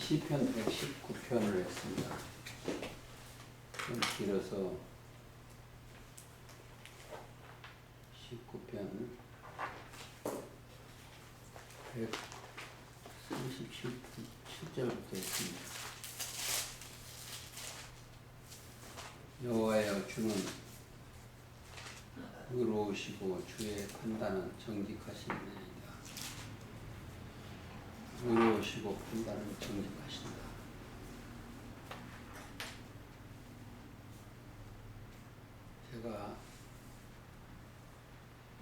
시편 119편을 했습니다. 좀 길어서 19편 137절부터 했습니다. 여호와여, 주는 의로우시고 주의 판단은 정직하시니이다. 의로우시고 판단은 정직하신다. 제가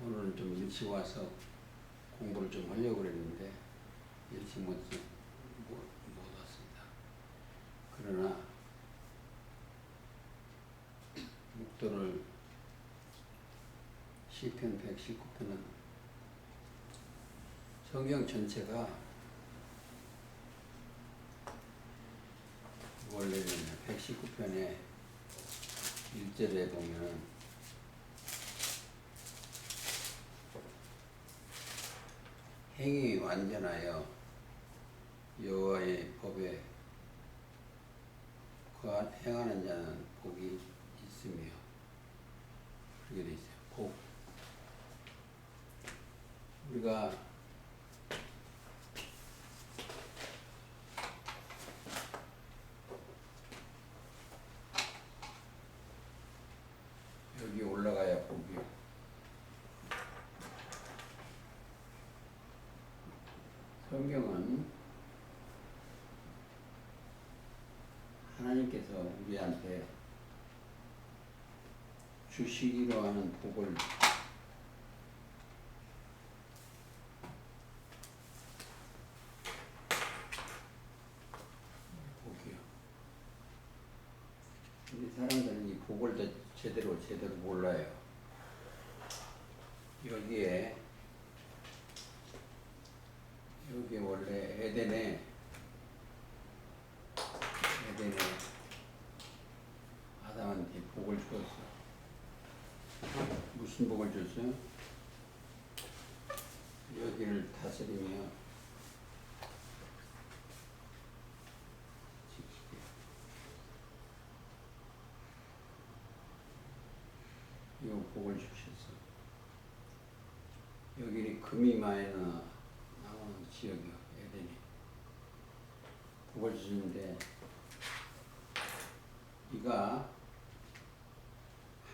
오늘은 좀 일찍 와서 공부를 좀 하려고 그랬는데 일찍 못 왔습니다. 그러나 목도를 시편 119편은 성경 전체가 원래는 119편에 1절에 보면 행위 완전하여 여호와의 법에 행하는 자는 복이 있으며, 그렇게 되어 있어요. 복. 우리가 여기 올라가야 복이요. 성경은 하나님께서 우리한테 주시기로 하는 복을 복이요. 우리 사람들은 이 복을 제대로 몰라요. 여기에 원래 에덴에 아담한테 복을 주었어. 무슨 복을 줬어요? 여기를 다스리며 지키게. 이 복을 주셨어. 여기 금이 많이 나오는 지역이요, 에덴이. 복을 주시는데 이가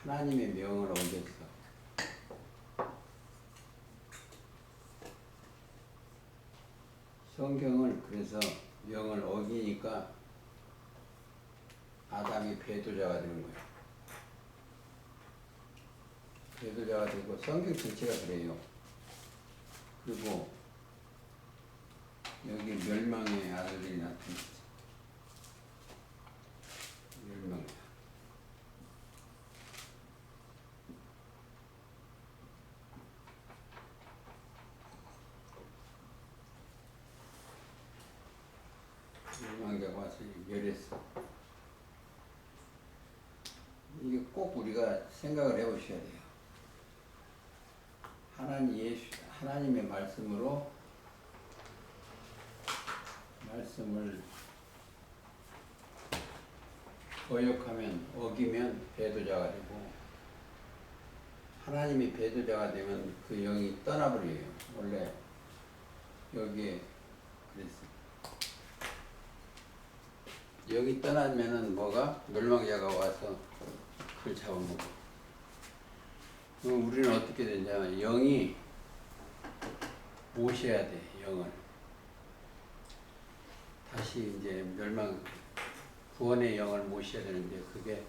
하나님의 명을 어겼어. 성경을 그래서 명을 어기니까 아담이 배도자가 되는 거예요. 배도자가 되고 성경 전체가 그래요. 그리고 여기 멸망의 아들들이 나타났어. 멸망. 멸망자가 와서 멸했어. 이게 꼭 우리가 생각을 해보셔야 돼요. 하나님의 말씀을 어기면 배도자가 되고, 하나님이 배도자가 되면 그 영이 떠나버려요. 원래 여기에 그랬어. 영이 떠나면은 뭐가? 멸망자가 와서 그걸 잡아먹어. 그럼 우리는 어떻게 되냐? 영이 모셔야 돼, 영을. 다시 이제 구원의 영을 모셔야 되는데 그게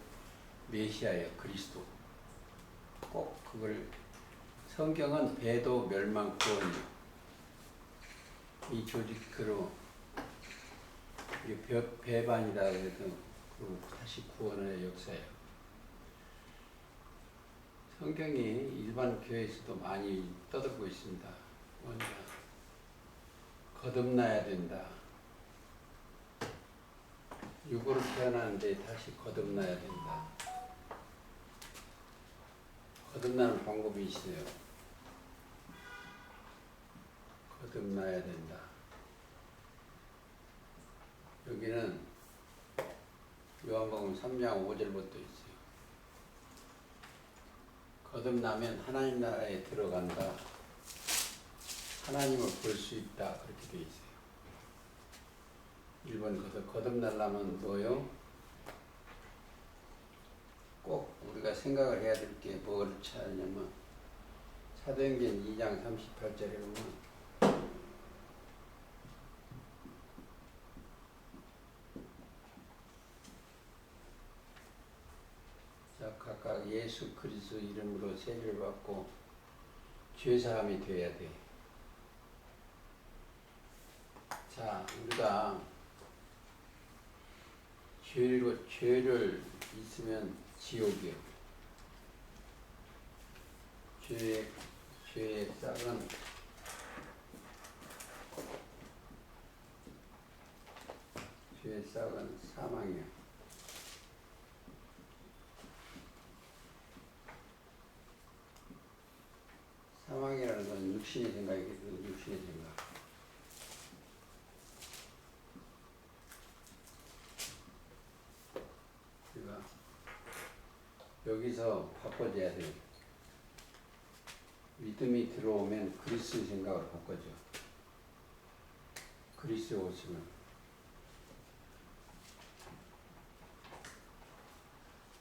메시아예요, 그리스도. 꼭 그걸, 성경은 배도 멸망 구원이요. 이 조직으로 배반이다 해서 다시 구원의 역사예요. 성경이 일반 교회에서도 많이 떠들고 있습니다. 먼저 거듭나야 된다. 육으로 태어나는데 다시 거듭나야 된다. 거듭나는 방법이 있어요. 거듭나야 된다. 마태복음 3장 5절부터 있어요. 거듭나면 하나님 나라에 들어간다. 하나님을 볼 수 있다. 그렇게 되어 있어요. 1번 거듭나려면 뭐요? 꼭 우리가 생각을 해야 될 게 뭐를 찾냐면 사도행전 2장 38절에 보면 자, 각각 예수 그리스도 이름으로 세례를 받고 죄사함이 되어야 돼. 자, 우리가 죄를 있으면 지옥이요. 죄의 싹은 사망이야. 사망이라는 건 육신의 생각이거든. 육신의 생각. 그러니까 여기서 바꿔줘야 돼. 믿음이 들어오면 그리스도의 생각을 바꿔줘. 그리스도에 오시면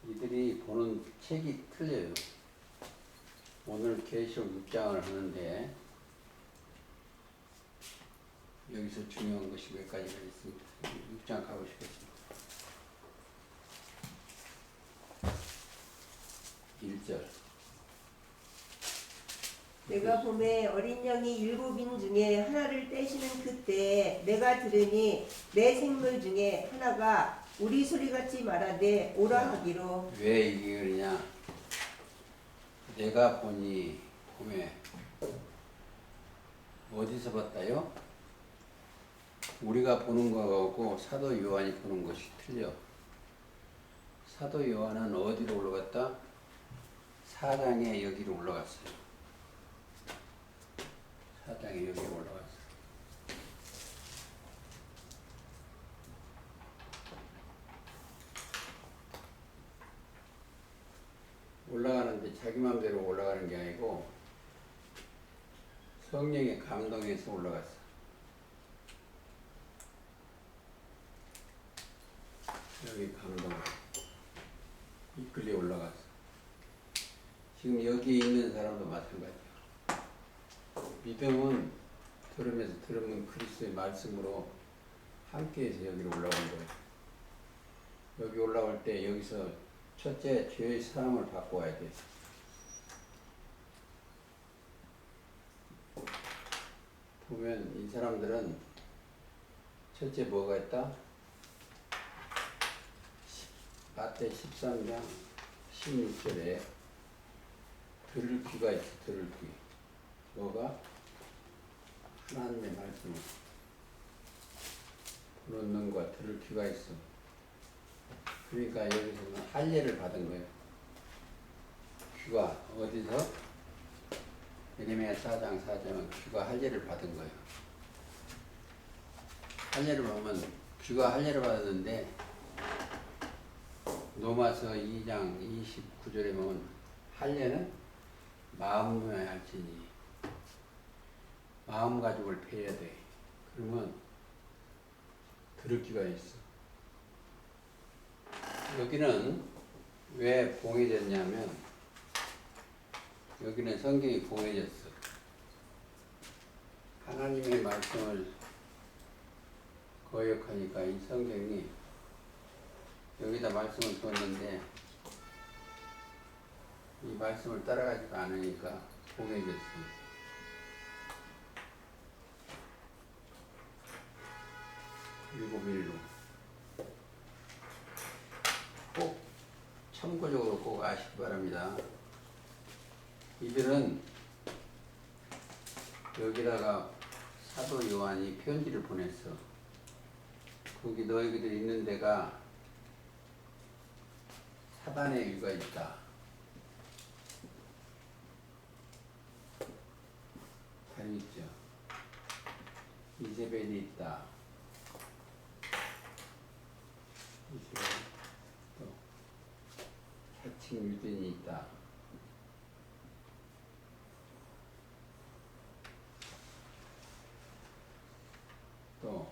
이들이 보는 책이 틀려요. 오늘 계시록 6장을 하는데 여기서 중요한 것이 몇 가지가 있습니다. 6장 가보시겠습니다. 1절 내가 봄에 어린 양이 7인 중에 하나를 떼시는 그때 내가 들으니 내 생물 중에 하나가 우리 소리같이 말하되 오라 하기로. 왜 이게 그러냐? 내가 보니 봄에 어디서 봤다요? 우리가 보는 거하고 사도 요한이 보는 것이 틀려. 사도 요한은 어디로 올라갔다? 사장에 여기로 올라갔어요. 사장에 여기로 올라갔어요. 올라가는데 자기 마음대로 올라가는 게 아니고 성령의 감동에서 올라갔어. 여기 감동 이끌려 올라갔어. 지금 여기 있는 사람도 마찬가지야. 믿음은 들으면 그리스도의 말씀으로 함께해서 여기로 올라온 거예요. 여기 올라올 때 여기서 첫째 죄의 사함을 받고 와야 돼. 보면 이 사람들은 첫째 뭐가 있다? 마태 13장 16절에 들을 귀가 있어. 들을 귀. 뭐가? 하나님의 말씀을 보는 눈과 들을 귀가 있어. 그러니까 여기서는 할례를 받은 거예요. 귀가 어디서? 예레미야 4장 4절은 귀가 할례를 받은 거예요. 할례를 보면 귀가 할례를 받았는데 로마서 2장 29절에 보면 할례는 마음에 할지니 마음가짐을 폐해야 돼. 그러면 들을 귀가 있어. 여기는 왜 봉해졌냐면 여기는 성경이 봉해졌어. 하나님의 말씀을 거역하니까 이 성경이 여기다 말씀을 뒀는데 이 말씀을 따라가지도 않으니까 봉해졌어. 일곱 일로 꼭 참고적으로 꼭 아시기 바랍니다. 이들은 여기다가 사도 요한이 편지를 보냈어. 거기 너희들 있는 데가 사단의 일가 있다. 다리 있죠. 이세벨이 있다. 이세벨. 지친 유전이 있다. 또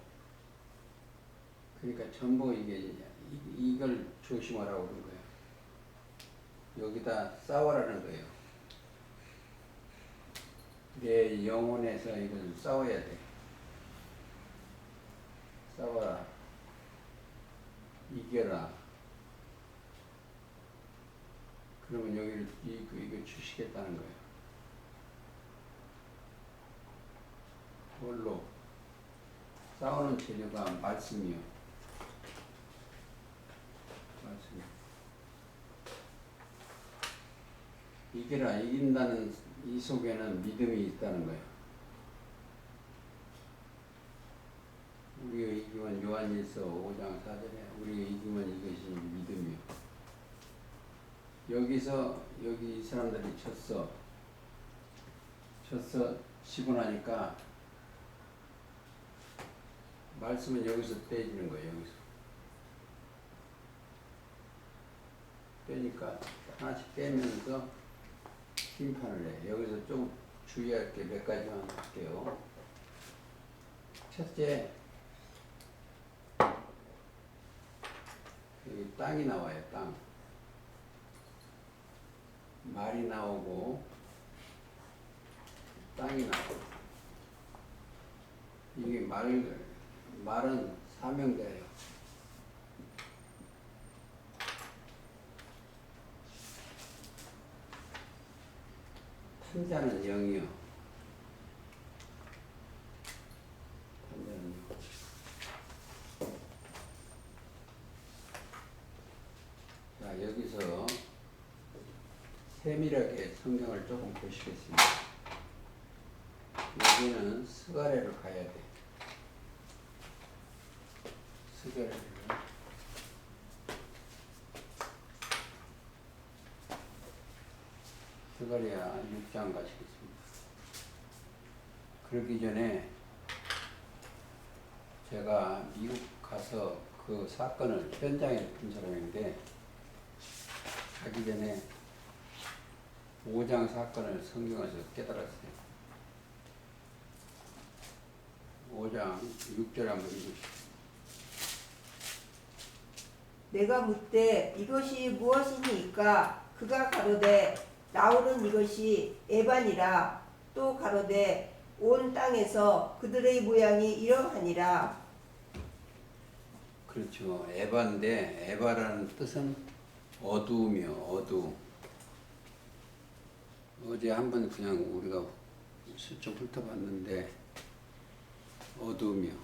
그러니까 전부 이걸 조심하라고 그런 거예요. 여기다 싸워라는 거예요. 내 영혼에서 이걸 싸워야 돼. 싸워라. 이겨라. 그러면 여기를 이거 주시겠다는 거예요. 뭘로? 싸우는 재료가 말씀이요. 말씀. 이겨라. 이긴다는 이 속에는 믿음이 있다는 거예요. 우리가 이기면 요한일서 5장 4절에 우리가 이기면 이것이 믿음이요. 여기 이 사람들이 쳤어. 치고 나니까 말씀은 여기서 떼지는 거예요. 여기서 떼니까 하나씩 떼면서 심판을 해. 여기서 좀 주의할 게 몇 가지만 할게요. 첫째, 여기 땅이 나와요. 땅. 말이 나오고 땅이 나오고. 이게 말은 사명자예요. 탄자는 영이요. 탄자는 영. 자, 여기서 세밀하게 성경을 조금 보시겠습니다. 여기는 스가랴로 가야 돼. 스가랴를 스가랴 6장 가시겠습니다. 그러기 전에 제가 미국 가서 그 사건을 현장에 본 사람인데 가기 전에 5장 사건을 성경에서 깨달았어요. 5장 6절 한번 읽으시죠. 내가 묻되 이것이 무엇이니까 그가 가로되 나오는 이것이 에반이라. 또 가로되 온 땅에서 그들의 모양이 이러하니라. 그렇죠. 에바인데 에바라는 뜻은 어두움이요. 어두움. 어제 한번 그냥 우리가 슬쩍 훑어봤는데 어두움이요.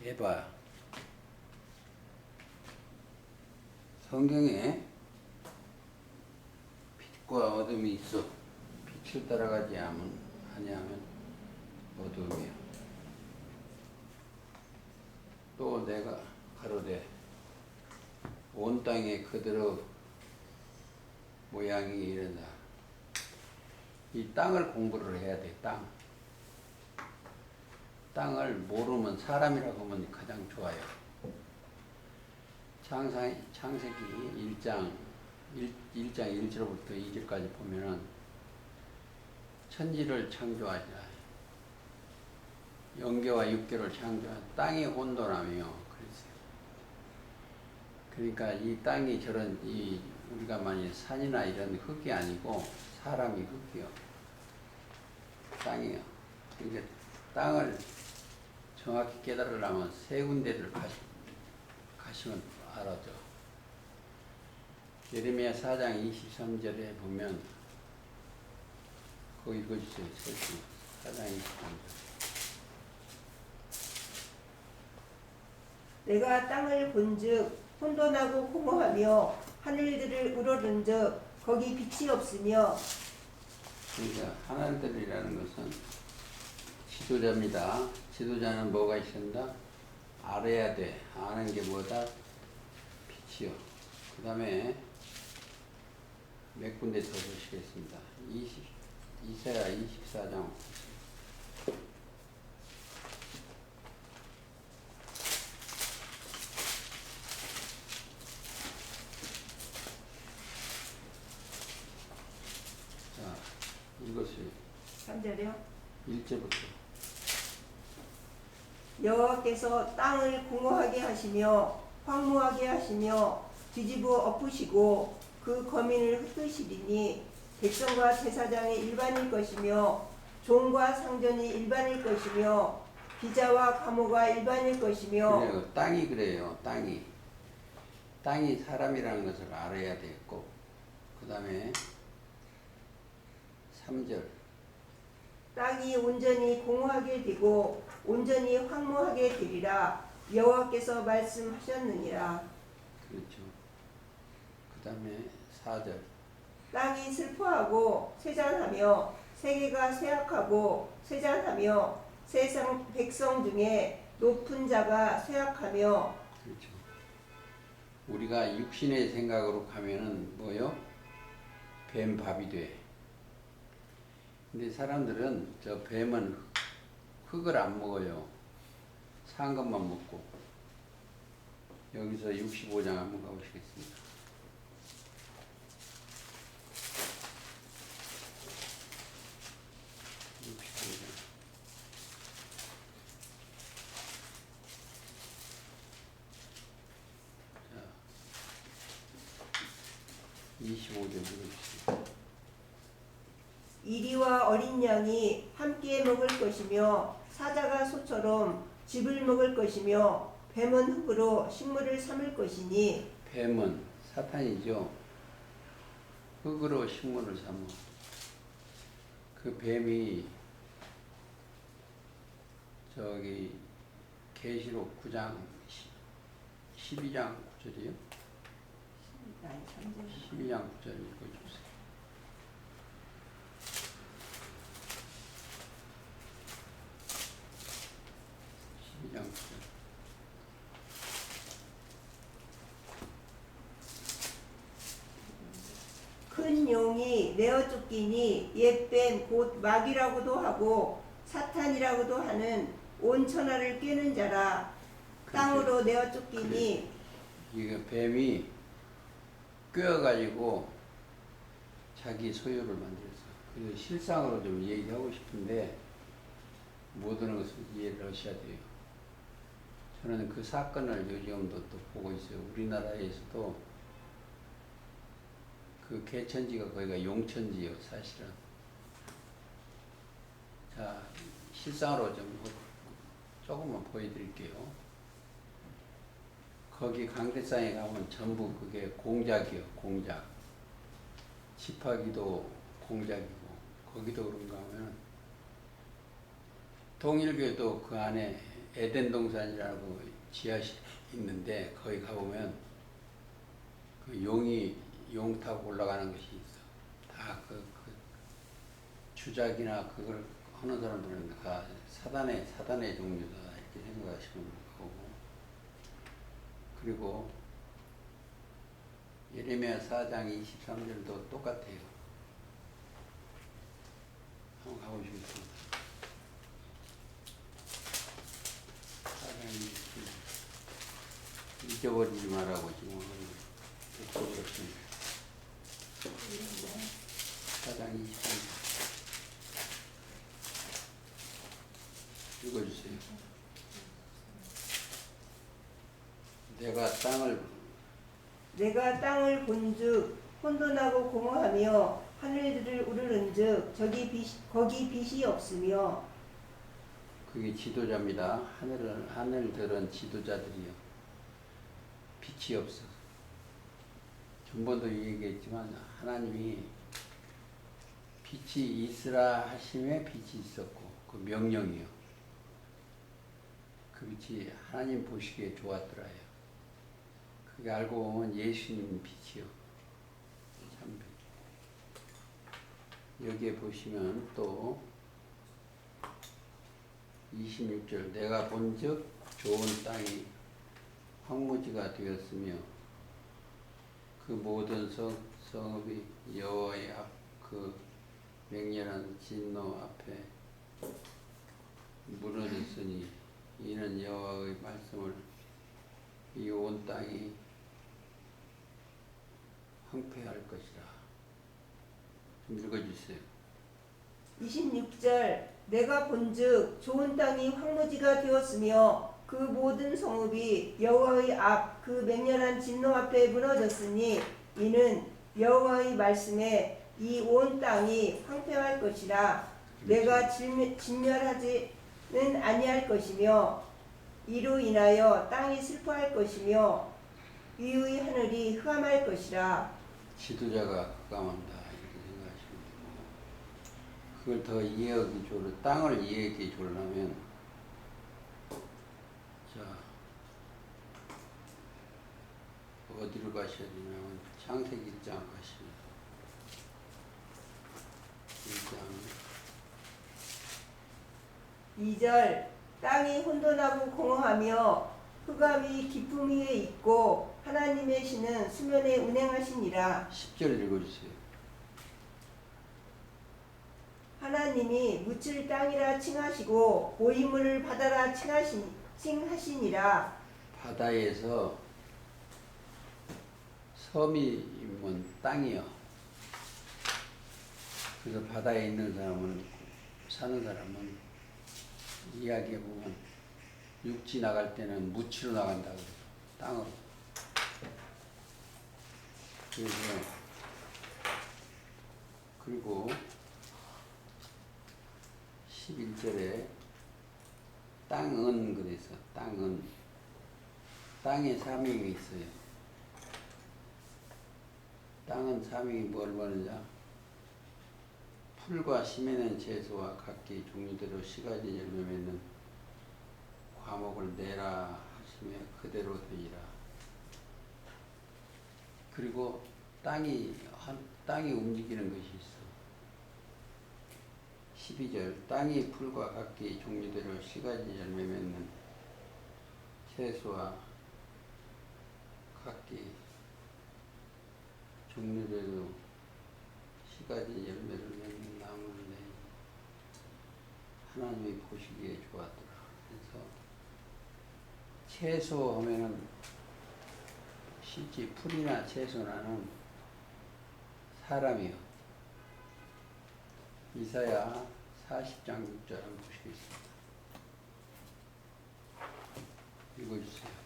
에바. 성경에 빛과 어둠이 있어. 빛을 따라가지 아니하면 어두움이요. 또 내가 가로되 온 땅에 그대로 모양이 이른다. 이 땅을 공부를 해야 돼. 땅을 모르면 사람이라고 하면 가장 좋아요. 창세기 1장 1절부터 2절까지 보면은 천지를 창조하자. 영계와 육계를 창조한 땅이 혼돈하며 그랬어요. 그러니까 이 땅이 저런 우리가 만약 산이나 이런 흙이 아니고 사람이 흙이요. 땅이요. 그러니까 땅을 정확히 깨달으려면 세 군데를 가시면 알아죠. 예레미야 4장 23절에 보면 거기 읽어주세요. 4장 23절. 내가 땅을 본즉 혼돈하고 공허하며 하늘들을 우러른즉 거기 빛이 없으며. 그러니까 하늘들이라는 것은 지도자입니다. 지도자는 뭐가 있습니다? 알아야 돼. 아는 게 뭐다? 빛이요. 그 다음에 몇 군데 더 보시겠습니다. 이사야 24장. 절이요? 1절부터. 여호와께서 땅을 공허하게 하시며 황무하게 하시며 뒤집어 엎으시고 그 거민을 흩으시리니 백성과 제사장이 일반일 것이며 종과 상전이 일반일 것이며 기자와 가모가 일반일 것이며. 그래요. 땅이 그래요. 땅이 사람이라는 것을 알아야 되겠고, 그 다음에 3절. 땅이 온전히 공허하게 되고 온전히 황무하게 되리라 여호와께서 말씀하셨느니라. 그렇죠. 그 다음에 4절. 땅이 슬퍼하고 쇠잔하며 세계가 쇠약하고 쇠잔하며 세상 백성 중에 높은 자가 쇠약하며. 그렇죠. 우리가 육신의 생각으로 가면은 뭐요? 뱀밥이 돼. 근데 사람들은 저 뱀은 흙을 안 먹어요. 산 것만 먹고. 여기서 65장 한번 가보시겠습니다. 65장. 자, 25절 읽어주세요. 이리와 어린 양이 함께 먹을 것이며 사자가 소처럼 즙을 먹을 것이며 뱀은 흙으로 식물을 삼을 것이니. 뱀은 사탄이죠. 흙으로 식물을 삼어. 그 뱀이 저기 계시록 9장 12장 9절이요? 12장 9절 읽어주세요. 12장 9절. 큰 용이 내어 쫓기니 옛뱀 곧 마귀라고도 하고 사탄이라고도 하는 온 천하를 꿰는 자라. 땅으로 내어 쫓기니. 이게 뱀이 꿰어가지고 자기 소유를 만들었어. 그래서 실상으로 좀 얘기하고 싶은데 모든 것을 이해를 하셔야 돼요. 저는 그 사건을 요즘도 또 보고 있어요. 우리나라에서도 그 개천지가 거기가 용천지요, 사실은. 자, 실상으로 좀 조금만 보여드릴게요. 거기 강대상에 가면 전부 그게 공작이요, 공작. 집하기도 공작이고, 거기도 그런가 하면 통일교도 그 안에 에덴 동산이라고 지하실 있는데 거기 가보면 그 용 타고 올라가는 것이 있어. 다 그 주작이나 그걸 하는 사람들은 다 사단의 종류다 이렇게 생각하시면 되고. 그리고 예레미야 4장 23절도 똑같아요. 한번 가보시겠습니다. 4장 23절. 잊어버리지 말라고 지금 읽어버렸습니다. 4장 23절. 읽어주세요. 내가 땅을 본즉 혼돈하고 공허하며 하늘들을 우르는즉 거기 빛이 없으며. 그게 지도자입니다. 하늘들은 지도자들이요. 빛이 없어. 전번도 얘기했지만 하나님이 빛이 있으라 하심에 빛이 있었고 그 명령이요. 그 빛이 하나님 보시기에 좋았더라요. 그게 알고 보면 예수님 빛이요. 참 여기에 보시면 또 26절 내가 본즉 좋은 땅이 황무지가 되었으며 그 모든 성읍이 여호와의 그 맹렬한 진노 앞에 무너졌으니 이는 여호와의 말씀을 이 온 땅이 황폐할 것이라. 좀 읽어주세요. 26절 내가 본즉 좋은 땅이 황무지가 되었으며 그 모든 성읍이 여호와의 앞 그 맹렬한 진노 앞에 무너졌으니 이는 여호와의 말씀에 이 온 땅이 황폐할 것이라 내가 진멸하지는 아니할 것이며 이로 인하여 땅이 슬퍼할 것이며 위의 하늘이 흑암할 것이라. 지도자가 흑암한다 이렇게 생각하시면 되고, 그걸 더 이해하기 좋으려 땅을 이해하기 좋으려면 자 어디로 가셔야 되냐면 창세기 1장 가시면 1장 2절 땅이 혼돈하고 공허하며 흑암이 깊음 위에 있고 하나님의 신은 수면에 운행하시니라. 10절 읽어주세요. 하나님이 묻힐 땅이라 칭하시고 모임을 바다라 칭하시니라. 바다에서 섬이면 땅이요. 그래서 바다에 있는 사는 사람은 이야기해 보면 육지 나갈 때는 무치로 나간다고 그래요. 땅으로. 그래서 그리고 11절에 땅은 그래서 땅에 사명이 있어요. 땅은 사명이 뭘 말하냐? 풀과 심에는 채소와 각기 종류대로 씨가지 열매 맺는 과목을 내라 하시며 그대로 되리라. 그리고 땅이 움직이는 것이 있어. 12절 땅이 풀과 각기 종류대로 씨가지 열매 맺는 채소와 각기 종류대로 씨가지 열매를 맺는 나무를 내니 하나님이 보시기에 좋았더라. 그래서 채소 하면은 실제 풀이나 채소나는 사람이요. 이사야 40장 6절 한번 보시겠습니다. 읽어주세요.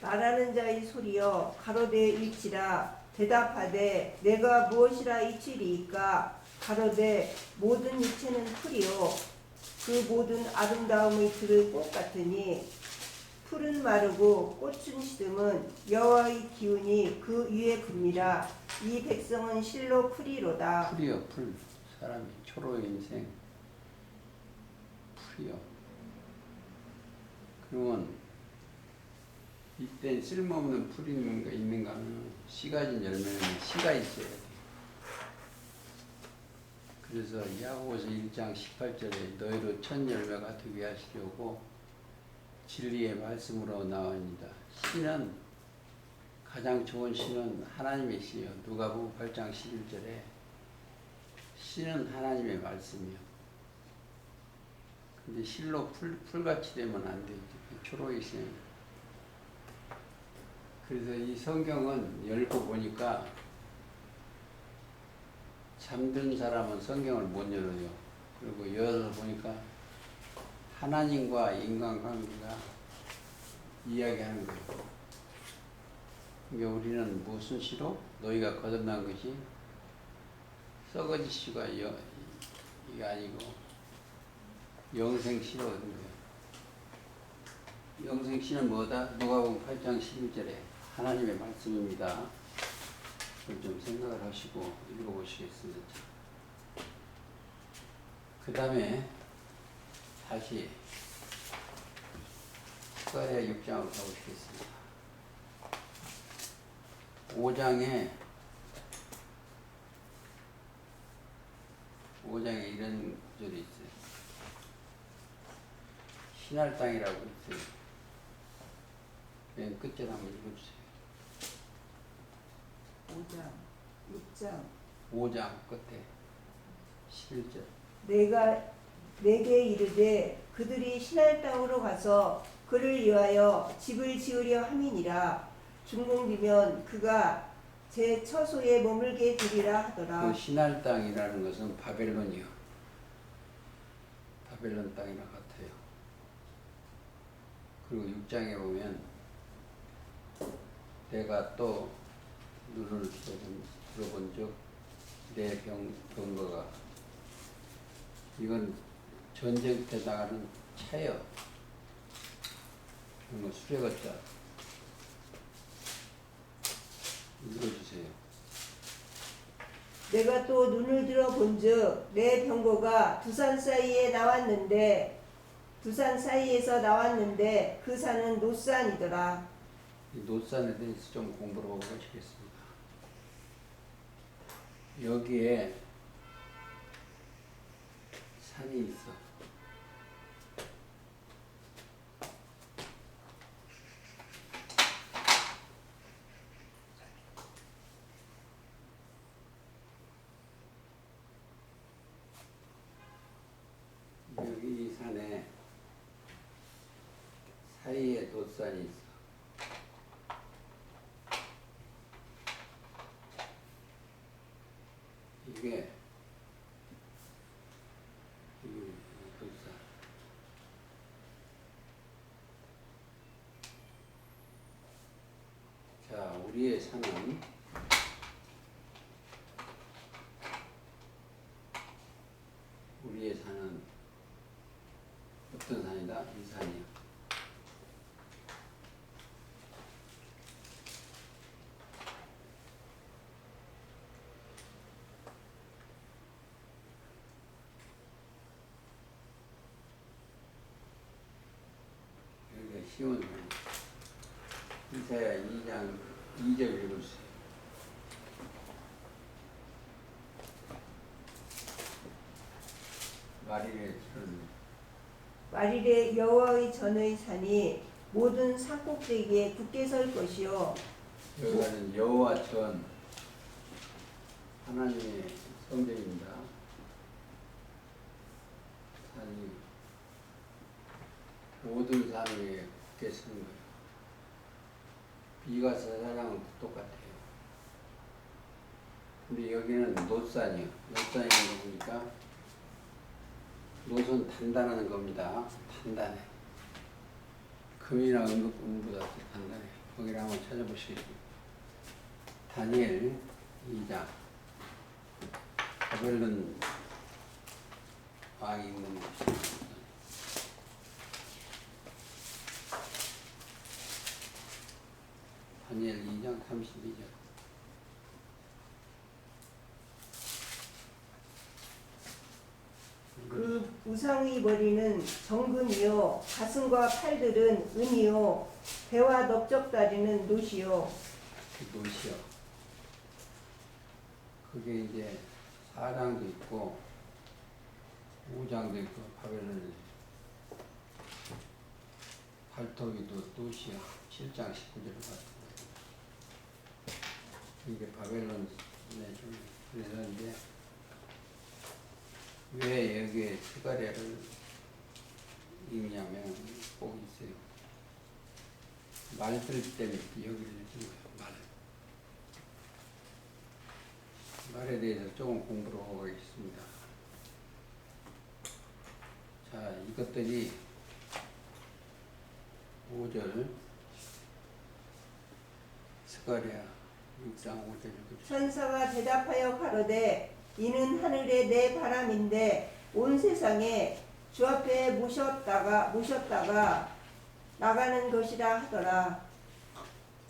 말하는 자의 소리여 가로되 일치라. 대답하되 내가 무엇이라 일치리이까. 가로되 모든 이체는 풀이요 그 모든 아름다움의 들의 꽃 같으니 풀은 마르고 꽃은 시듬은 여호와의 기운이 그 위에 굽니라. 이 백성은 실로 풀이로다. 풀이요, 풀. 사람이 초로 인생 풀이요. 그러면 이때 쓸모없는 풀이 있는가 하면 씨가진 열매는 씨가 있어야 돼. 그래서 야고보서 1장 18절에 너희로 첫 열매가 되게 하시려고 진리의 말씀으로 나옵니다. 씨는 가장 좋은 씨는 하나님의 씨요. 누가복음 8장 11절에 씨는 하나님의 말씀이요. 근데 실로 풀같이 되면 안 되지. 초로에 있어요. 그래서 이 성경은 열고 보니까 잠든 사람은 성경을 못 열어요. 그리고 열어서 보니까 하나님과 인간관계가 이야기하는 거예요. 그러니까 우리는 무슨 시로? 너희가 거듭난 것이 썩어지 시가 이게 아니고 영생시로거든요. 영생시는 뭐다? 누가복음 8장 11절에 하나님의 말씀입니다. 그걸 좀 생각을 하시고 읽어보시겠습니다. 그 다음에 다시 스가랴 6장으로 가보시겠습니다. 5장에 이런 구절이 있어요. 신할 땅이라고 있어요. 맨 끝절 한번 읽어주세요. 5장 끝에 11절. 내가 내게 이르되 그들이 신할 땅으로 가서 그를 위하여 집을 지으려 함이니라. 중공되면 그가 제 처소에 머물게 되리라 하더라. 그 신할 땅이라는 것은 바벨론이요. 바벨론 땅이랑 같아요. 그리고 6장에 보면 내가 또 눈을 들어본 적내 병거가 이건 전쟁 때 나가는 차요. 이거 수레거자. 읽어주세요. 내가 또 눈을 들어 본즉 내 병거가 두 산 사이에 나왔는데 두 산 사이에서 나왔는데 그 산은 노산이더라. 이 노산에 대해서 좀 공부를 하고 가시겠습니다. 여기에 산이 있어. 여기 이 산에 사이에 노산이 있어. 이게 노산. 자, 우리의 산은 어떤 산이다? 이 산이요. 여기가 쉬운 산. 이사야 2장 2절 읽어주세요. 마리의 전 마릴의 여호와의 전의 산이 모든 산꼭대기에 굳게 설 것이요 여기는 여호와 전 하나님의 성전입니다. 산이 모든 산 위에 굳게 서는 거예요. 비가 사사랑은 똑같아요. 근데 여기는 노산이요. 노산이라는 거 보니까 노선 단단한 겁니다. 단단해. 금이나 은보다 더 단단해. 거기를 한번 찾아보시겠습니다. 다니엘 2장. 바벨론 왕이 있는 곳입니다. 다니엘 2장 32절. 그 우상의 머리는 정금이요 가슴과 팔들은 은이요 배와 넓적다리는 노시요. 노시요. 그게 이제 4장도 있고 5장도 있고 바벨론 발톱이도 노시요. 7장 19절 같은 이게 바벨론에 좀 그래서 이제 왜 여기에 스가랴를 읽냐면 꼭 있어요. 말들 때문에 여기를 읽은 거예요. 말에 대해서 조금 공부를 하고 가겠습니다. 자, 이것들이 5절 스가랴 6장 5절 읽어주세요. 천사가 대답하여 가로되 이는 하늘의 내 바람인데 온 세상에 주 앞에 모셨다가 나가는 것이라 하더라.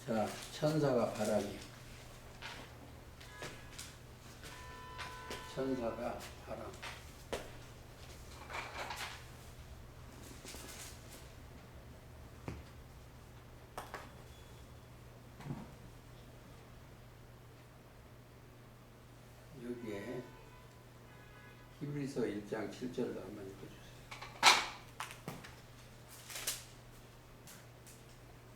자, 천사가 바람이요. 천사가 바람. 여기에 히브리서 1장 7절도 한번 읽어주세요.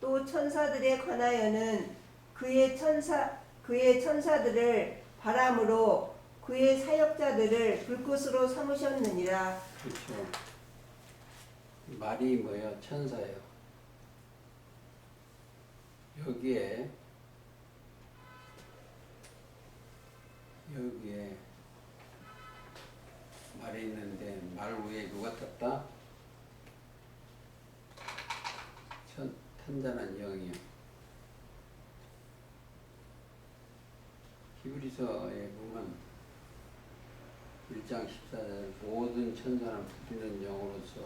또 천사들에 관하여는 그의 천사들을 바람으로 그의 사역자들을 불꽃으로 삼으셨느니라. 그렇죠. 말이 뭐예요? 천사예요. 여기에 여기에 말이 있는데 말 위에 누가 탔다? 탄자는 영이요. 히브리서에 보면 1장 14절 모든 천사는 부르는 영으로서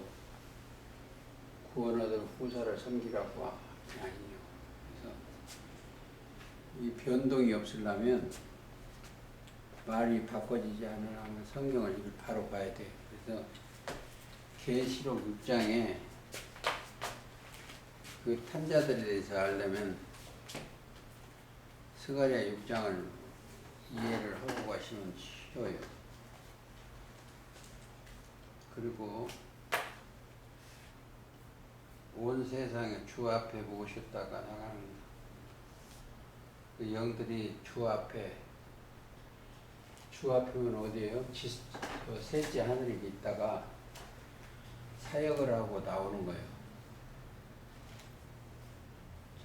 구원 얻을 후사를 섬기라고 아니요. 그래서 이 변동이 없으려면 말이 바꿔지지 않으려면 성경을 바로 봐야 돼. 그래서 계시록 6장에 그 탄자들에 대해서 알려면 스가랴 6장을 이해를 하고 가시면 쉬워요. 그리고 온 세상에 주 앞에 모셨다가 나가는 그 영들이 주 앞이면 어디예요? 셋째 하늘에 있다가 사역을 하고 나오는 거예요.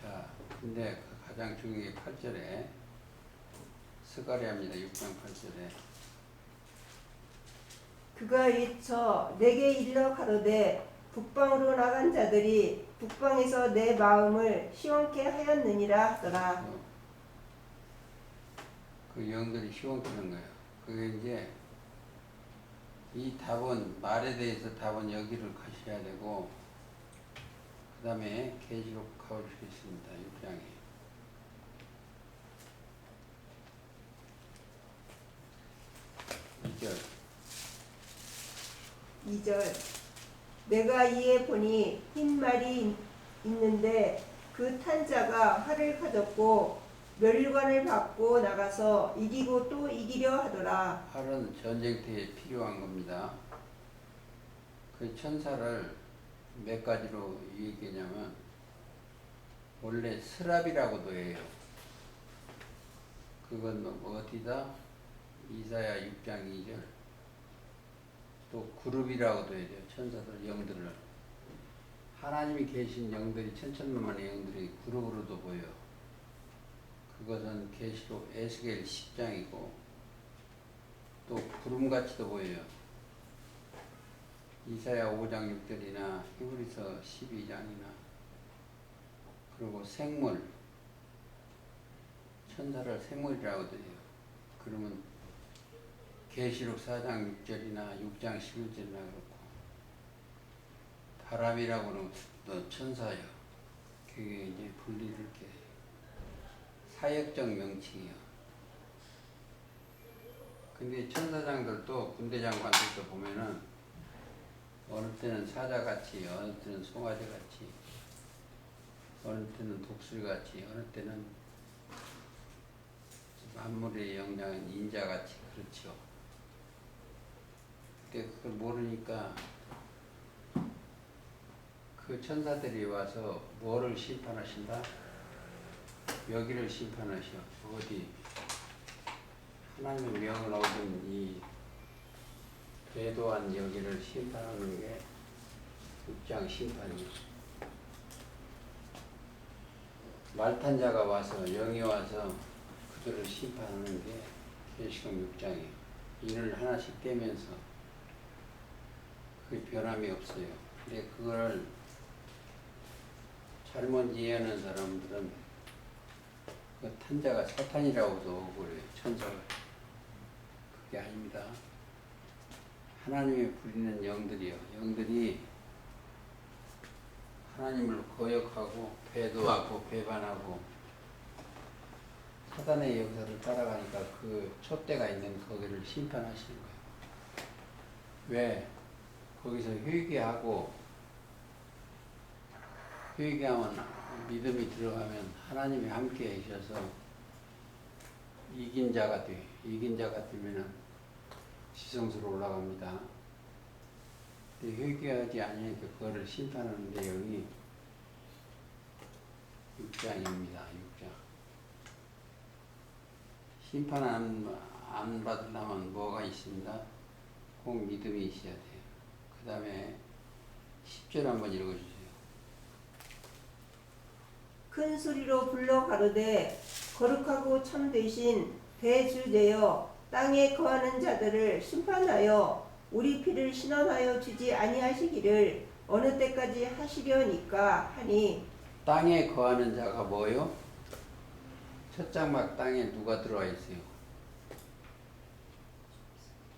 자, 근데 그 가장 중요한 게 8절에 스가랴입니다. 6장 8절에 그가 일쳐 내게 일러 가로되 북방으로 나간 자들이 북방에서 내 마음을 시원케 하였느니라 하더라. 그 영들이 시원케는 거예요. 그게 이제 이 답은 말에 대해서 답은 여기를 가셔야 되고 그 다음에 계시록 가보시겠습니다. 6장에 2절 내가 이에 보니 흰 말이 있는데 그 탄자가 활을 가졌고 멸관을 받고 나가서 이기고 또 이기려 하더라. 활은 전쟁터에 필요한 겁니다. 그 천사를 몇 가지로 얘기하냐면 원래 스랍이라고도 해요. 그건 어디다? 이사야 6장 2절 또 그룹이라고도 해야 돼요. 천사들 영들을 하나님이 계신 영들이 천천만만의 영들이 그룹으로도 보여. 그것은 계시록 에스겔 10장이고 또 구름같이도 보여요. 이사야 5장 6절이나 히브리서 12장이나 그리고 생물 천사를 생물이라고도 해요. 그러면 계시록 4장 6절이나 6장 11절이나 그렇고 바람이라고는 또 천사예요. 그게 이제 분리를 이렇게 사역적 명칭이요. 근데 천사장들도 군대 장관들도 보면은 어느 때는 사자같이, 어느 때는 송아지같이, 어느 때는 독수리같이, 어느 때는 만물의 영장인 인자같이 그렇죠. 근데 그걸 모르니까 그 천사들이 와서 뭐를 심판하신다? 여기를 심판하셔. 어디? 하나님의 명을 얻은 이 배도한 여기를 심판하는 게 6장 심판이에요. 말탄자가 와서 영이 와서 그들을 심판하는 게 계시록 6장이에요. 인을 하나씩 떼면서 그게 변함이 없어요. 근데 그걸 잘못 이해하는 사람들은 그 탄자가 사탄이라고도 그래요. 천사가. 그게 아닙니다. 하나님이 부리는 영들이요. 영들이 하나님을 거역하고 배도하고 배반하고 사단의 역사를 따라가니까 그 촛대가 있는 거기를 심판하시는 거예요. 왜? 거기서 회개하면 믿음이 들어가면 하나님이 함께 계셔서 이긴 자가 돼. 이긴 자가 되면은 지성소로 올라갑니다. 근데 회개하지 않으니까 그거를 심판하는 내용이 6장입니다. 6장. 심판 안 받으려면 뭐가 있습니다? 꼭 믿음이 있어야 돼요. 그 다음에 10절 한번 읽어주세요. 큰 소리로 불러 가로되 거룩하고 참 되신 대주되어 땅에 거하는 자들을 심판하여 우리 피를 신원하여 주지 아니하시기를 어느 때까지 하시려니까 하니. 땅에 거하는 자가 뭐요? 첫 장막 땅에 누가 들어와 있어요?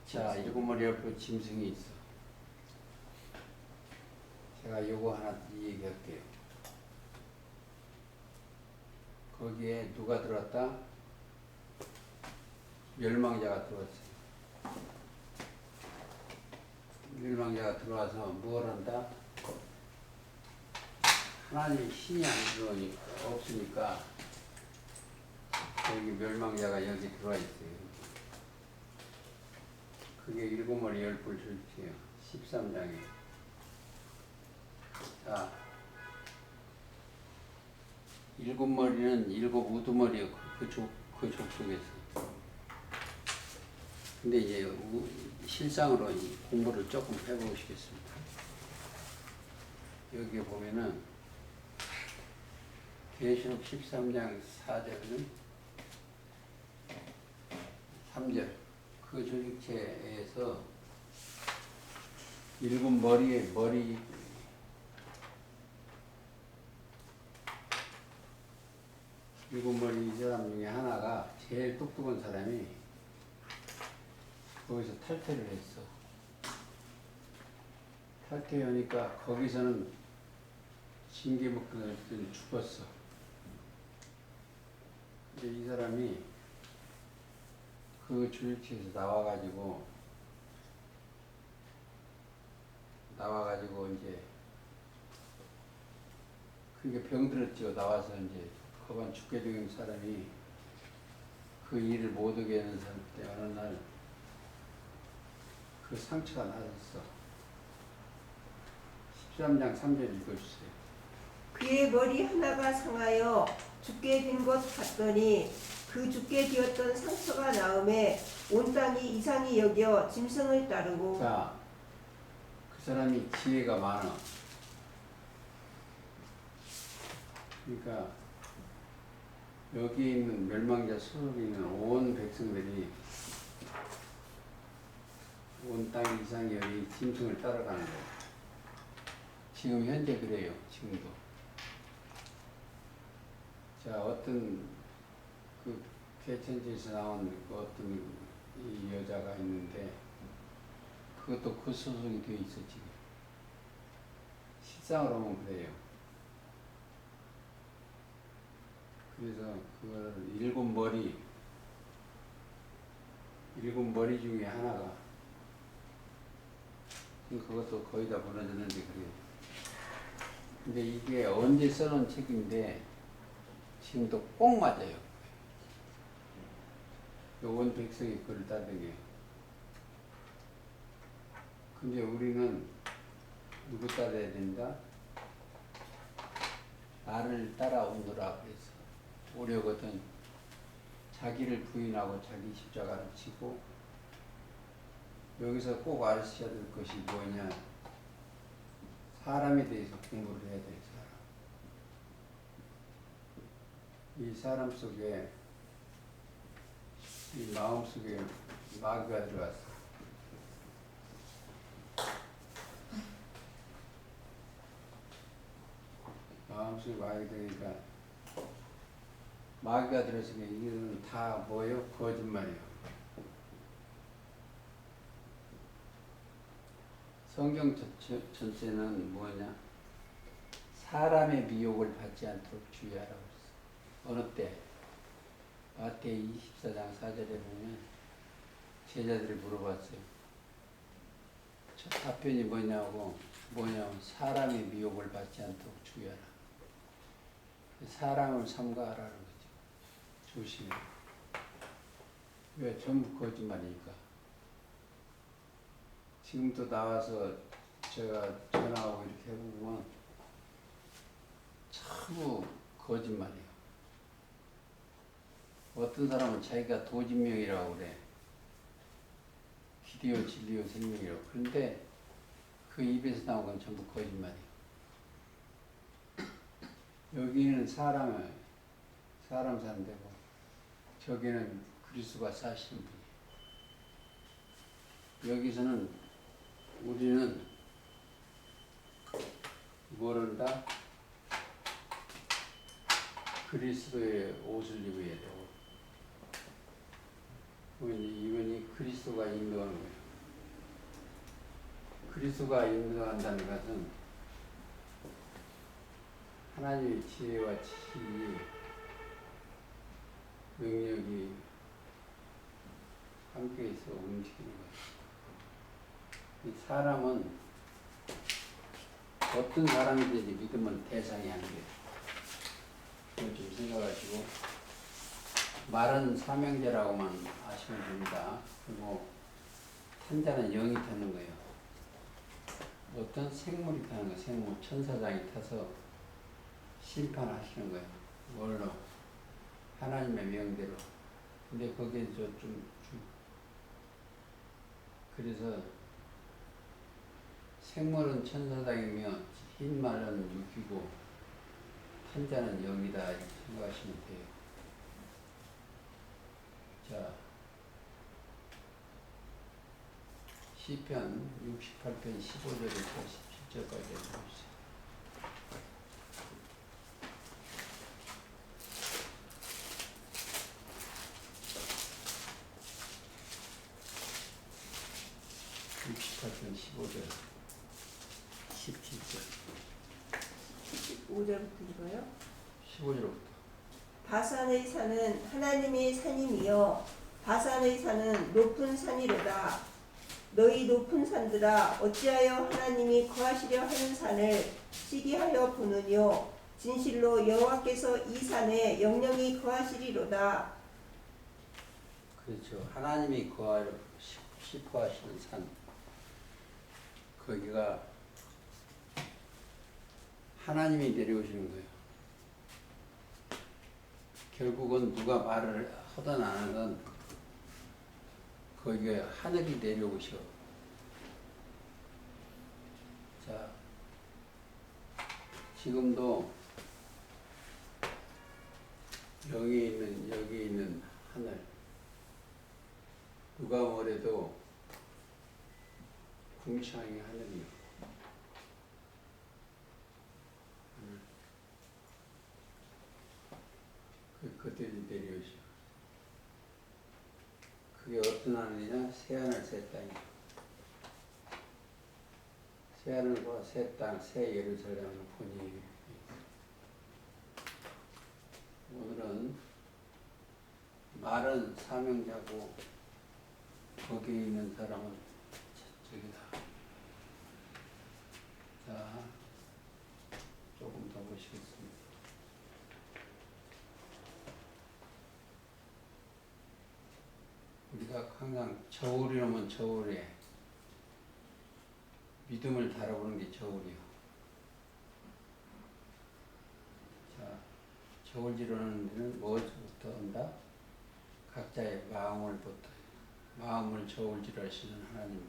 자, 일곱 머리 옆에 짐승이 있어. 제가 요거 하나 얘기할게요. 거기에 누가 들어왔다? 멸망자가 들어왔어요. 멸망자가 들어와서 뭘 한다? 하나님 신이 안 들어오니까, 없으니까 여기 멸망자가 여기 들어와 있어요. 그게 일곱 머리 열불 줄지요. 13장에. 자, 일곱 머리는 일곱 우두머리요. 그 족속에서. 근데 이제 실상으로 이 공부를 조금 해보시겠습니다. 여기 보면은 계시록 13장 4절은 3절 그 조직체에서 일곱 머리에 머리 일곱 머리 이 사람 중에 하나가 제일 똑똑한 사람이 거기서 탈퇴를 했어. 탈퇴하니까 거기서는 징계 먹던 죽었어. 근데 이 사람이 그 조직체에서 나와가지고 이제 그게 병들었죠. 나와서 이제 그건 죽게 된 사람이 그 일을 못 오게 하는 사람 때 어느 날 그 상처가 나졌어. 13장 3절 읽어주세요. 그의 머리 하나가 상하여 죽게 된 것 같더니 그 죽게 되었던 상처가 나음에 온 땅이 이상히 여겨 짐승을 따르고. 자, 그 사람이 지혜가 많아. 그러니까 여기 있는 멸망자 수록에 있는 온 백성들이 온 땅 이상이 여기 짐승을 따라가는 거예요. 지금 현재 그래요. 지금도. 자, 어떤 그 개천지에서 나온 그 어떤 이 여자가 있는데 그것도 그 소속이 되어 있어 지금. 실상으로 보면 그래요. 그래서 그걸 일곱 머리 중에 하나가 그것도 거의 다 무너졌는데 그래요. 근데 이게 언제 써놓은 책인데 지금도 꼭 맞아요. 온 백성이 그걸 따르게. 근데 우리는 누구 따라야 된다? 나를 따라오느라 그래서 오려거든 자기를 부인하고 자기 십자가를 지고. 여기서 꼭 아셔야 될 것이 뭐냐? 사람에 대해서 공부를 해야 돼요. 이 사람 속에 이 마음 속에 마귀가 들어왔어. 마음속에 마귀가 들으니까 마귀가 들어서니까 이건 다 뭐예요? 거짓말이에요. 성경 전체는 뭐냐? 사람의 미혹을 받지 않도록 주의하라고 했어. 어느 때? 마태이 24장 4절에 보면 제자들이 물어봤어요. 첫 답변이 뭐냐면 사람의 미혹을 받지 않도록 주의하라. 사람을 삼가하라는 거죠. 조심해. 왜? 전부 거짓말이니까. 지금도 나와서 제가 전화하고 이렇게 해보면 전부 거짓말이에요. 어떤 사람은 자기가 도진명이라고 그래. 길이요 진리요 생명이라고. 그런데 그 입에서 나온 건 전부 거짓말이에요. 여기는 사람 사는 데고 저기는 그리스도가 사시는 분이에요. 여기서는 우리는 뭘 한다? 그리스도의 옷을 입어야 돼. 이분이 그리스도가 인도하는 거예요. 그리스도가 인도한다는 것은 하나님의 지혜와 지식이 능력이 함께해서 움직이는 거예요. 이 사람은 어떤 사람이든지 믿으면 대상이 안 돼요. 그걸 좀 생각하시고 말은 사명제라고만 아시면 됩니다. 그리고 탄자는 영이 타는 거예요. 어떤 생물이 타는 거예요. 생물 천사장이 타서 심판하시는 거예요. 뭘로? 하나님의 명대로. 근데 거기에 그래서 생물은 천사장이며 흰 말은 육이고 탄자는 영이다 이렇게 생각하시면 돼요. 자, 시편 68편 15절부터 17절까지 해보세요. 편 15절, 17절, 5절부터 읽어요. 15절부터. 바산의 산은 하나님의 산임이여 바산의 산은 높은 산이로다. 너희 높은 산들아 어찌하여 하나님이 거하시려 하는 산을 시기하여 보느뇨. 진실로 여호와께서 이 산에 영영이 거하시리로다. 그렇죠. 하나님이 거하려 싶어 하시는 산. 거기가 하나님이 내려오시는 거예요. 결국은 누가 말을 하든 안 하든 거기에 하늘이 내려오셔. 자, 지금도 여기 있는 하늘. 누가 뭐래도 궁창의 하늘이요. 그들이 내려오셔. 그게 어떤 하늘이냐? 새하늘 새땅이야. 새하늘과 새 땅, 새 예루살렘을 보니 오늘은 말은 사명자고 거기에 있는 사람은 저기다. 자, 조금 더 보시겠습니다. 우리가 항상 저울이라면 저울에 믿음을 다뤄보는 게 저울이요. 자, 저울질하는 데는 무엇부터 한다? 각자의 마음을부터. 마음을 저울질하시는 하나님이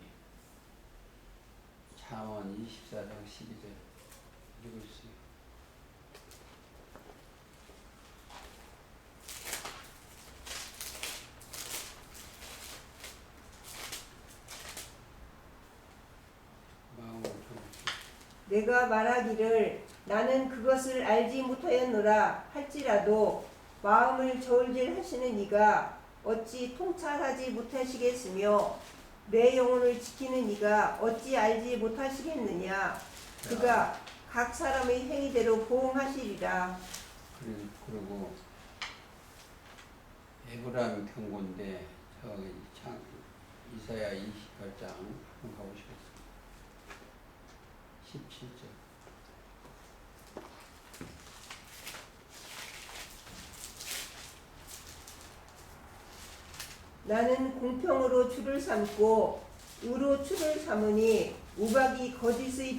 잠언 24장 12절 그리고 있어요. 마음을 저울질. 내가 말하기를 나는 그것을 알지 못하였노라 할지라도 마음을 저울질 하시는 이가 어찌 통찰하지 못하시겠으며 내 영혼을 지키는 이가 어찌 알지 못하시겠느냐. 그가 각 사람의 행위대로 보응하시리라. 그리고 에브라임 경고인데 저기 이사야 28장 한번 가보시겠습니다. 17절. 나는 공평으로 주를 삼고 의로 주를 삼으니 우박이 거짓의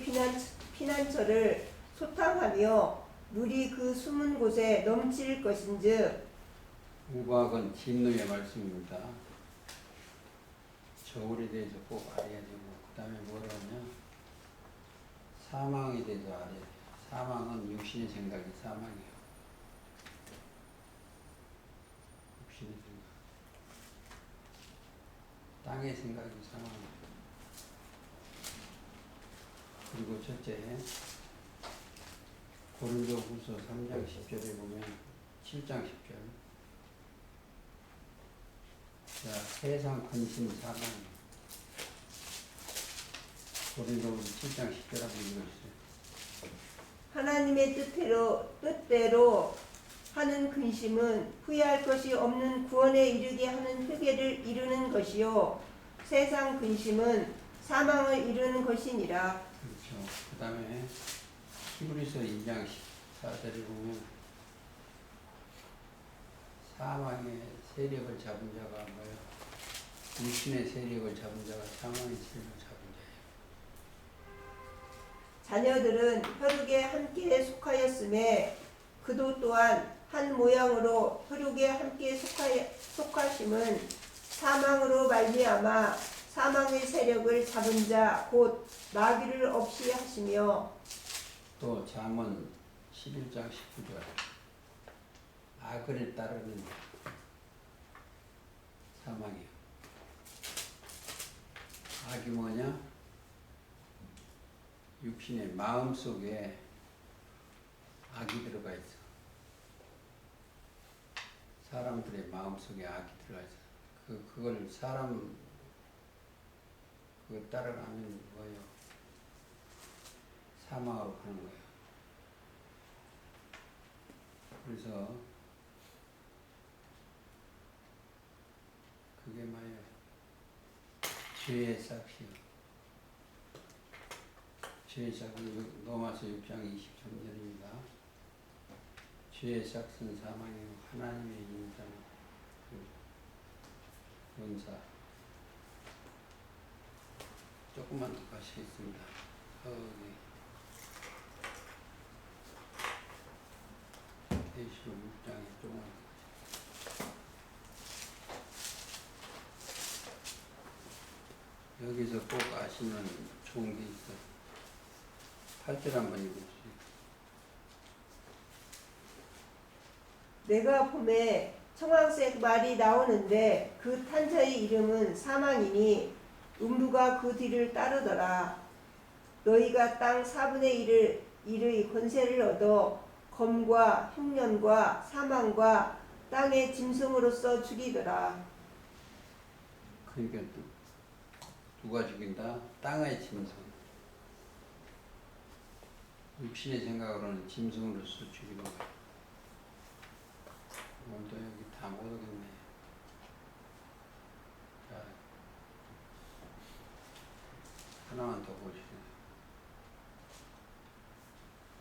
피난처를 소탕하며 물이 그 숨은 곳에 넘칠 것인즉. 우박은 진노의 말씀입니다. 저울에 대해서 꼭 알아야 되고 그 다음에 뭐라 하냐 사망에 대해서 알아야 돼요. 사망은 육신의 생각이 사망이에요. 육신의 생각. 땅의 생각이 사망이에요. 그리고 첫째 고린도후서 3장 10절에 보면 7장 10절 자 세상 근심 사망 고린도후서 7장 10절 한번 읽어주세요. 하나님의 뜻대로 하는 근심은 후회할 것이 없는 구원에 이르게 하는 회개를 이루는 것이요 세상 근심은 사망을 이루는 것이니라. 그렇죠. 그 다음에 히브리서 2장 14절에 보면 사망의 세력을 잡은 자가 뭐예요? 육신의 세력을 잡은 자가 사망의 세력을 잡은 자예요. 자녀들은 혈육에 함께 속하였음에 그도 또한 한 모양으로 혈육에 함께 속하심은 사망으로 말미암아 사망의 세력을 잡은 자 곧 마귀를 없이 하시며 또 잠언 11장 19절 악을 따르는 사망이요. 악이 뭐냐? 육신의 마음 속에 악이 들어가 있어. 사람들의 마음 속에 악이 들어가 있어. 그걸 사람 그거 따라가면 뭐예요? 사망으로 가는 거예요. 그래서 그게 뭐예요? 죄의 삭이요. 죄의 삭은 로마서 6장 23절입니다. 죄의 삭은 사망이요 하나님의 인자는 은사. 조금만 더 가시겠습니다. 계시록 6장에 조금만 더 가시겠습니다. 여기서 꼭 아시는 좋은 게 있어요. 8절 한번 읽어주세요. 내가 봄에 청황색 말이 나오는데 그 탄자의 이름은 사망이니 음부가 그 뒤를 따르더라. 너희가 땅 4분의 1의 권세를 얻어 검과 흉년과 사망과 땅의 짐승으로서 죽이더라. 그러니까 누가 죽인다? 땅의 짐승. 육신의 생각으로는 짐승으로서 죽이는 거야. 오늘도 여기 다 못 오겠네. 자, 하나만 더 보시죠.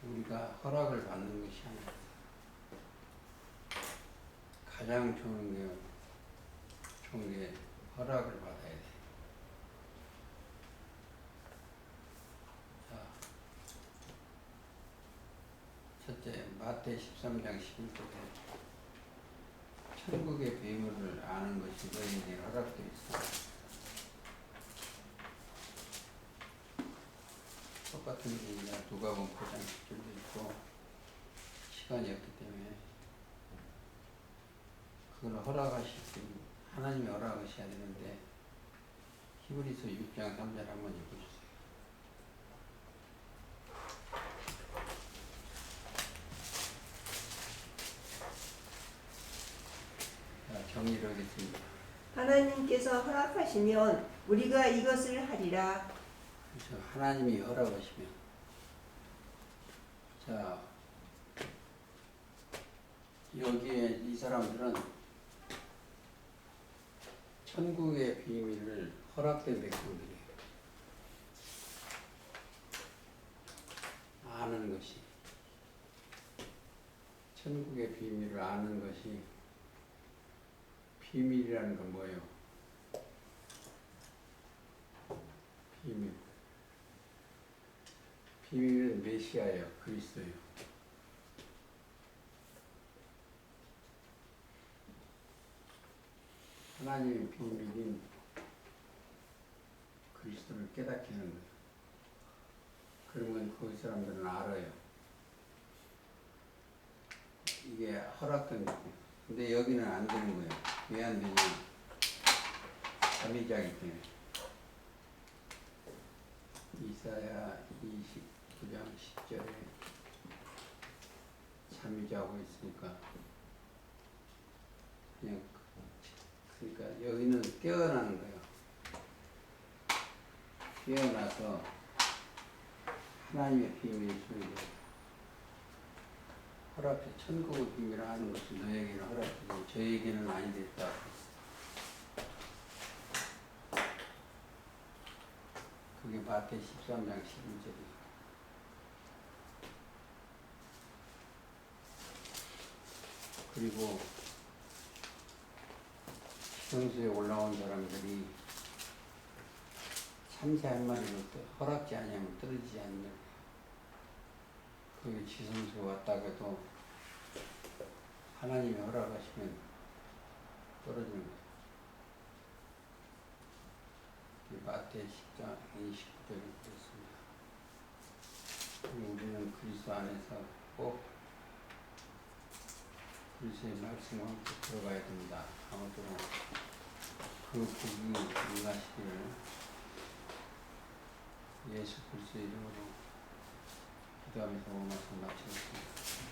우리가 허락을 받는 것이 아니라 가장 좋은 게 허락을 받아야 돼. 자, 첫째 마태 13장 11절에 천국의 비밀을 아는 것이 너희에게 허락되어 있어. 똑같은 얘기가 누가복음 9장 10절도 있고 시간이 없기 때문에 그걸 하나님이 허락하셔야 되는데 히브리서 6장 3절 한번 읽어주세요. 자, 정리를 하겠습니다. 하나님께서 허락하시면 우리가 이것을 하리라. 그래서 하나님이 허락하시면 자 여기에 이 사람들은 천국의 비밀을 허락된 백성들이에요. 아는 것이 천국의 비밀을 아는 것이 비밀이라는 건 뭐예요? 비밀. 비밀은 메시아예요. 그리스도예요. 하나님의 비밀인 그리스도를 깨닫게 하는 거예요. 그러면 그 사람들은 알아요. 이게 허락된 거예요. 근데 여기는 안 되는 거예요. 왜 안 되냐? 자비자기 때문에. 이 이사야 29장 10절에 참여하고 있으니까 그냥 그러니까 여기는 깨어나는 거예요. 깨어나서 하나님의 비밀을 숨기고 허락해 천국의 비밀을 아는 것이 너에게는 허락되고 저에게는 아니 됐다. 그게 마태 13장 11절이에요. 그리고 지성소에 올라온 사람들이 참새 한 마리를 허락지 아니하면 떨어지지 않는 그게 지성소에 왔다가도 하나님이 허락하시면 떨어지는 거예요. 마태 10장 29절에 그랬습니다. 우리는 그리스도 안에서 꼭 그리스도의 말씀을 함께 들어가야 됩니다. 아무쪼록 그 복이 임하시기를 예수 그리스도의 이름으로 기도하면서 오늘 말씀 마치겠습니다.